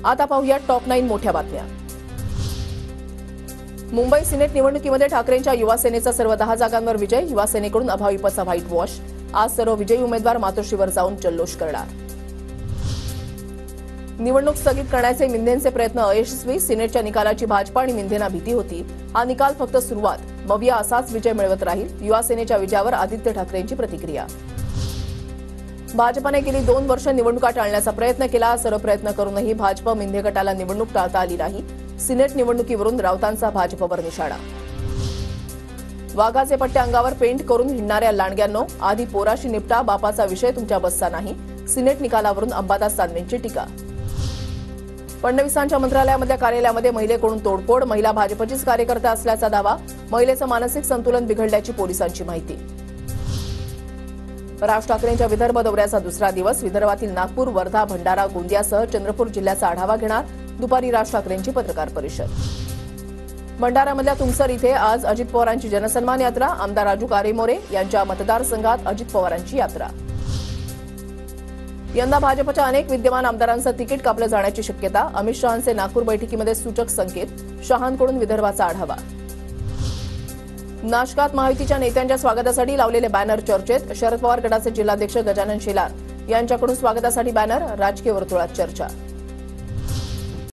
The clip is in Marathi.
आता पाहूया टॉप 9 मोठ्या बातम्या। मुंबई सिनेट निवडणुकीमध्ये ठाकरेंच्या युवा सेनेचा सर्व 10 जागांवर विजय। युवा सेनेकडून अभाविपचा व्हाईट वॉश। आज सर्व विजयी उमेदवार मातोश्रीवर जाऊन जल्लोष करणार। निवडणूक स्थगित करण्याचे मिंधेंचे प्रयत्न अयशस्वी। सिनेटच्या निकालाची भाजपा आणि मिंधेंना भीती होती। हा निकाल फक्त सुरुवात, मविया असाच विजय मिळवत राहील। युवा सेनेच्या विजयावर आदित्य ठाकरेंची प्रतिक्रिया। भाजपने गेली 2 वर्ष निवडणुका टाळण्याचा प्रयत्न केला। सर्व प्रयत्न करूनही भाजप मिंधे गटाला निवडणूक टाळता आली नाही। सिनेट निवडणुकीवरून राऊतांचा भाजपवर निशाणा। वाघाचे पट्टे अंगावर पेंट करून हिंडणाऱ्या लांडग्यांनो, आधी पोराशी निपटा, बापाचा विषय तुमच्या बसचा नाही। सिनेट निकालावरून अंबादास दानवेंची टीका। फडणवीसांच्या मंत्रालयामधल्या कार्यालयामध्ये महिलेकडून तोडफोड। महिला भाजपचीच कार्यकर्ता असल्याचा दावा। महिलेचं मानसिक संतुलन बिघडल्याची पोलिसांची माहिती। राज ठाकरेंच्या विदर्भ दौऱ्याचा दुसरा दिवस। विदर्भातील नागपूर, वर्धा, भंडारा, गोंदियासह चंद्रपूर जिल्ह्याचा आढावा घेणार। दुपारी राज ठाकरेंची पत्रकार परिषद। भंडारामधल्या तुमसर इथे आज अजित पवारांची जनसन्मान यात्रा। आमदार राजू कारेमोरे यांच्या मतदारसंघात अजित पवारांची यात्रा। यंदा भाजपच्या अनेक विद्यमान आमदारांचं तिकीट कापलं जाण्याची शक्यता। अमित शहांचे नागपूर बैठकीमध्ये सूचक संकेत। शहांकडून विदर्भाचा आढावा। नाशकात महायुतीच्या नेत्यांच्या स्वागतासाठी लावलेले बॅनर चर्चेत। शरद पवार गटाचे जिल्हाध्यक्ष गजानन शेलार यांच्याकडून स्वागतासाठी बॅनर। राजकीय वर्तुळात चर्चा।